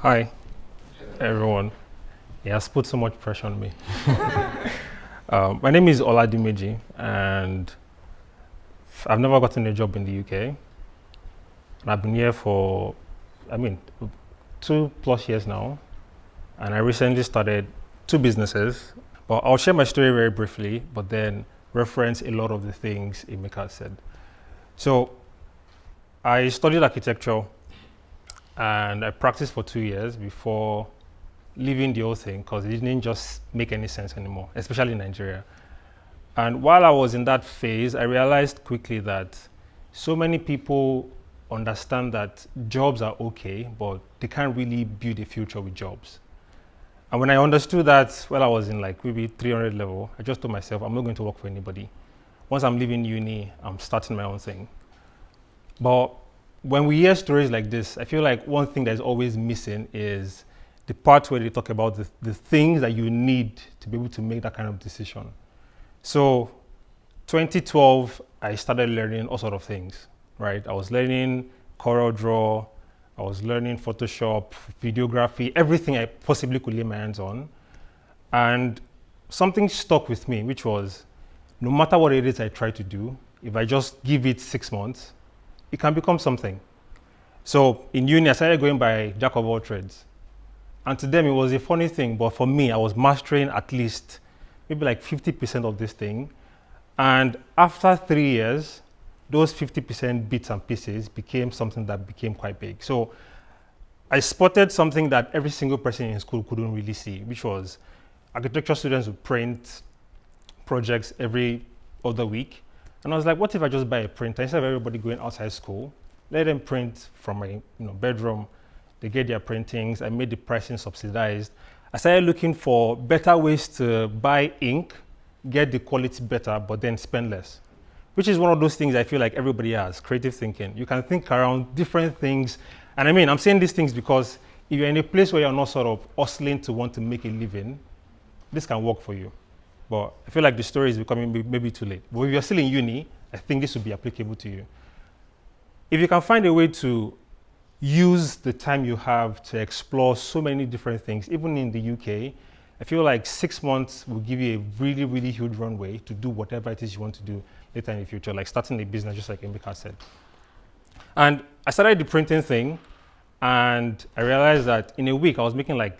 Hi, everyone. He has put so much pressure on me. My name is Oladimeji, and I've never gotten a job in the UK. And I've been here for, I mean, 2+ years now. And I recently started 2 businesses. But I'll share my story very briefly, but then reference a lot of the things Emeka said. So I studied architecture and I practiced for 2 years before leaving the whole thing because it didn't just make any sense anymore, especially in Nigeria. And while I was in that phase, I realized quickly that so many people understand that jobs are okay, but they can't really build a future with jobs. And when I understood that while I was in like maybe 300 level, I just told myself, I'm not going to work for anybody. Once I'm leaving uni, I'm starting my own thing. But when we hear stories like this, I feel like one thing that's always missing is the part where they talk about the things that you need to be able to make that kind of decision. So 2012, I started learning all sort of things, right? I was learning CorelDRAW, I was learning Photoshop, videography, everything I possibly could lay my hands on. And something stuck with me, which was no matter what it is I try to do, if I just give it 6 months, it can become something. So in uni, I started going by jack of all trades. And to them, it was a funny thing, but for me, I was mastering at least maybe like 50% of this thing. And after 3 years, those 50% bits and pieces became something that became quite big. So I spotted something that every single person in school couldn't really see, which was architecture students would print projects every other week. And I was like, what if I just buy a printer instead of everybody going outside school? Let them print from my bedroom. They get their printings. I made the pricing subsidized. I started looking for better ways to buy ink, get the quality better, but then spend less, which is one of those things I feel like everybody has, creative thinking. You can think around different things. And I mean, I'm saying these things because if you're in a place where you're not sort of hustling to want to make a living, this can work for you. But I feel like the story is becoming maybe too late. But if you're still in uni, I think this would be applicable to you. If you can find a way to use the time you have to explore so many different things, even in the UK, I feel like 6 months will give you a really, really huge runway to do whatever it is you want to do later in the future, like starting a business, just like Emeka said. And I started the printing thing, and I realized that in a week, I was making like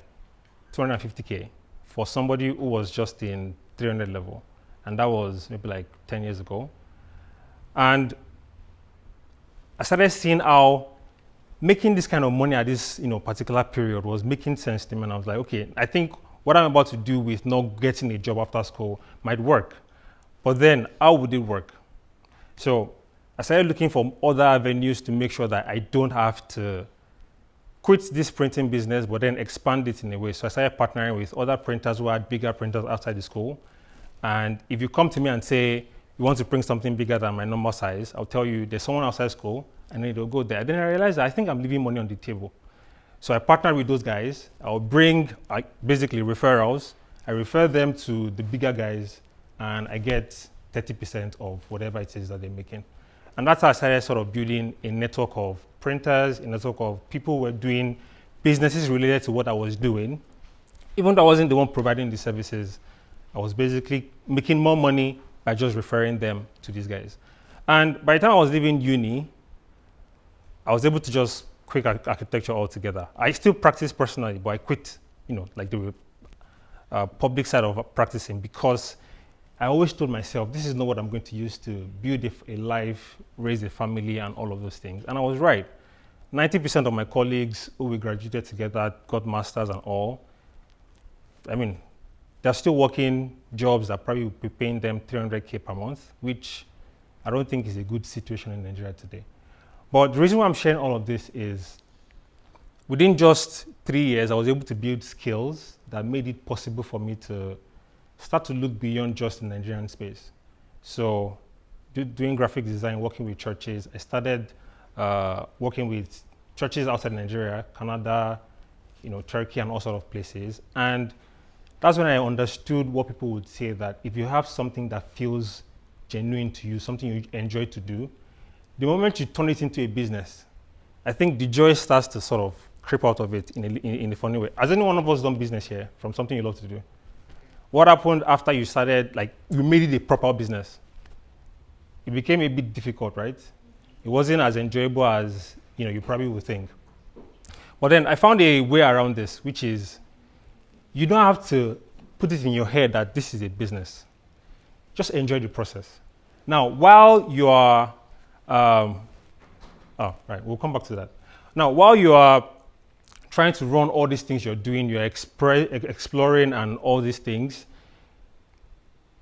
250K for somebody who was just in 300 level. And that was maybe like 10 years ago. And I started seeing how making this kind of money at this particular period was making sense to me. And I was like, okay, I think what I'm about to do with not getting a job after school might work. But then how would it work? So I started looking for other avenues to make sure that I don't have to quit this printing business, but then expand it in a way. So I started partnering with other printers who had bigger printers outside the school. And if you come to me and say, you want to print something bigger than my normal size, I'll tell you there's someone outside school, and then they'll go there. Then I realized that I think I'm leaving money on the table. So I partnered with those guys. I'll bring basically referrals. I refer them to the bigger guys, and I get 30% of whatever it is that they're making. And that's how I started sort of building a network of printers, a network of people who were doing businesses related to what I was doing. Even though I wasn't the one providing the services, I was basically making more money by just referring them to these guys. And by the time I was leaving uni, I was able to just quit architecture altogether. I still practice personally, but I quit, like the public side of practicing, because I always told myself, this is not what I'm going to use to build a life, raise a family, and all of those things. And I was right. 90% of my colleagues who we graduated together got masters and all. I mean, they're still working jobs that probably will be paying them 300K per month, which I don't think is a good situation in Nigeria today. But the reason why I'm sharing all of this is within just 3 years, I was able to build skills that made it possible for me to start to look beyond just the Nigerian space. So doing graphic design, working with churches, I started working with churches outside Nigeria, Canada, Turkey, and all sorts of places. And that's when I understood what people would say, that if you have something that feels genuine to you, something you enjoy to do, the moment you turn it into a business, I think the joy starts to sort of creep out of it in a funny way. Has any one of us done business here from something you love to do? What happened after you started, like you made it a proper business? It became a bit difficult, right? It wasn't as enjoyable as you probably would think. But then I found a way around this, which is you don't have to put it in your head that this is a business. Just enjoy the process. Now, while you are, we'll come back to that. Now, while you are trying to run all these things you're doing, you're exploring and all these things,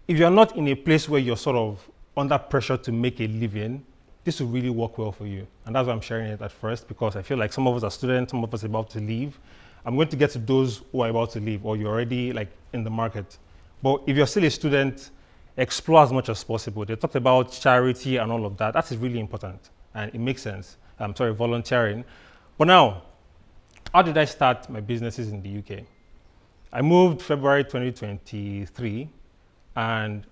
if you're not in a place where you're sort of under pressure to make a living, this will really work well for you. And that's why I'm sharing it at first, because I feel like some of us are students, some of us are about to leave. I'm going to get to those who are about to leave, or you're already like in the market. But if you're still a student, explore as much as possible. They talked about charity and all of that. That is really important, and it makes sense. Volunteering. But now, how did I start my businesses in the UK? I moved February 2023, and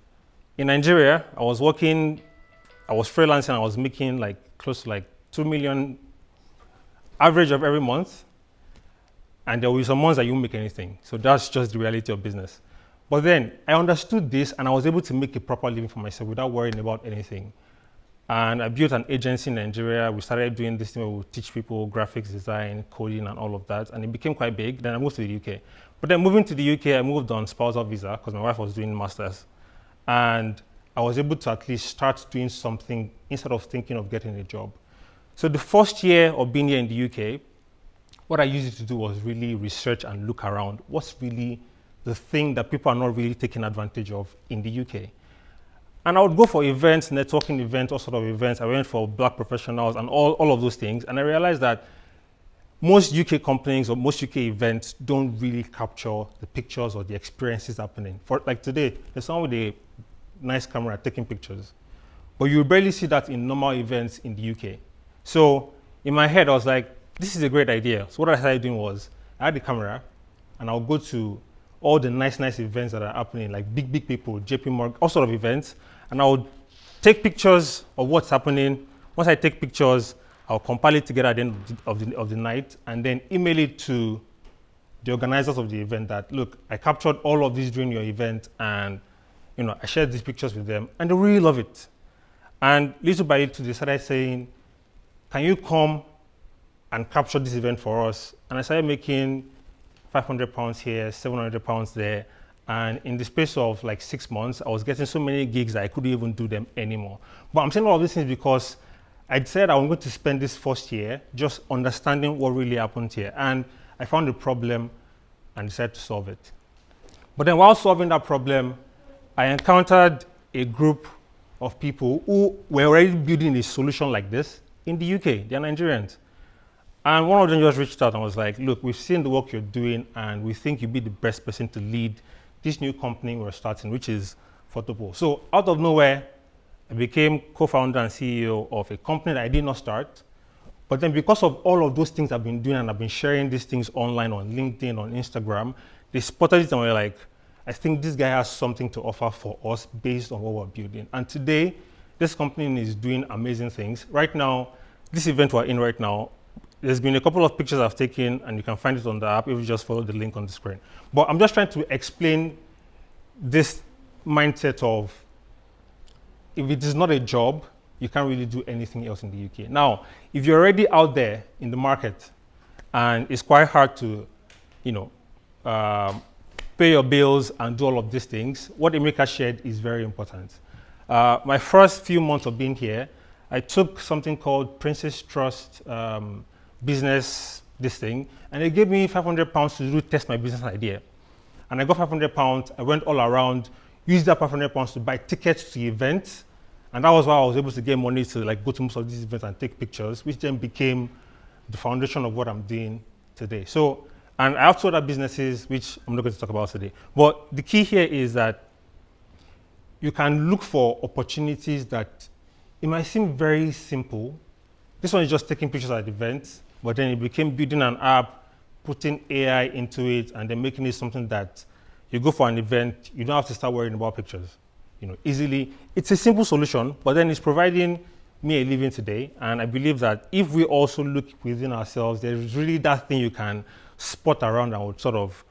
in Nigeria, I was freelancing, I was making like close to like 2 million average of every month. And there will be some months that you won't make anything. So that's just the reality of business. But then I understood this and I was able to make a proper living for myself without worrying about anything. And I built an agency in Nigeria. We started doing this thing where we teach people graphics design, coding, and all of that. And it became quite big. Then I moved to the UK. But then moving to the UK, I moved on spousal visa because my wife was doing masters. And I was able to at least start doing something instead of thinking of getting a job. So the first year of being here in the UK, what I used to do was really research and look around. What's really the thing that people are not really taking advantage of in the UK? And I would go for events, networking events, all sort of events. I went for Black professionals and all of those things. And I realized that most UK companies or most UK events don't really capture the pictures or the experiences happening. For like today, there's someone with a nice camera taking pictures, but you barely see that in normal events in the UK. So in my head, I was like, this is a great idea. So what I started doing was, I had the camera, and I'll go to all the nice events that are happening, like big people, JP Morgan, all sort of events, and I would take pictures of what's happening. Once I take pictures, I'll compile it together at the end of the night, and then email it to the organizers of the event that, look, I captured all of this during your event, and I shared these pictures with them, and they really love it. And little by little, they started saying, can you come and capture this event for us? And I started making £500 here, £700 there. And in the space of like 6 months, I was getting so many gigs that I couldn't even do them anymore. But I'm saying all of these things because I said I was going to spend this first year just understanding what really happened here. And I found a problem and decided to solve it. But then while solving that problem, I encountered a group of people who were already building a solution like this in the UK. They're Nigerians. And one of them just reached out and was like, look, we've seen the work you're doing and we think you'd be the best person to lead this new company we're starting, which is Photopol. So out of nowhere, I became co-founder and CEO of a company that I did not start. But then because of all of those things I've been doing and I've been sharing these things online on LinkedIn, on Instagram, they spotted it and were like, I think this guy has something to offer for us based on what we're building. And today, this company is doing amazing things. Right now, this event we're in right now, there's been a couple of pictures I've taken, and you can find it on the app if you just follow the link on the screen. But I'm just trying to explain this mindset of, if it is not a job, you can't really do anything else in the UK. Now, if you're already out there in the market, and it's quite hard to, pay your bills and do all of these things, what Emeka shared is very important. My first few months of being here, I took something called Princess Trust business, this thing, and they gave me £500 to test my business idea. And I got £500, I went all around, used that £500 to buy tickets to events, and that was why I was able to get money to go to most of these events and take pictures, which then became the foundation of what I'm doing today. So, and I have two other businesses, which I'm not going to talk about today. But the key here is that you can look for opportunities that it might seem very simple. This one is just taking pictures at events, but then it became building an app, putting AI into it, and then making it something that you go for an event, you don't have to start worrying about pictures, easily. It's a simple solution, but then it's providing me a living today. And I believe that if we also look within ourselves, there's really that thing you can spot around and would sort of,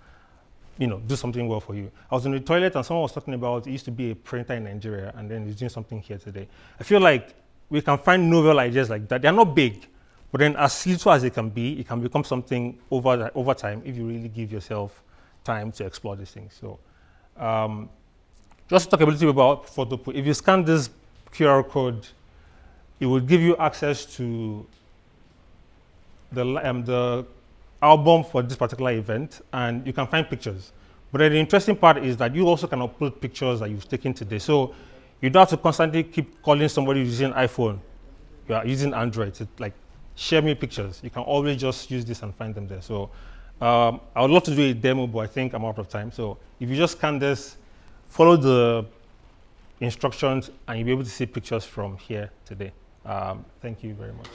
do something well for you. I was in the toilet and someone was talking about it used to be a printer in Nigeria and then he's doing something here today. I feel like we can find novel ideas like that. They're not big, but then as little as it can become something over time if you really give yourself time to explore these things. So just to talk a little bit about Photopo. If you scan this QR code, it will give you access to the album for this particular event, and you can find pictures. But then the interesting part is that you also can upload pictures that you've taken today. So you don't have to constantly keep calling somebody using iPhone. You are using Android to share me pictures. You can always just use this and find them there. So I would love to do a demo, but I think I'm out of time. So if you just scan this, follow the instructions, and you'll be able to see pictures from here today. Thank you very much.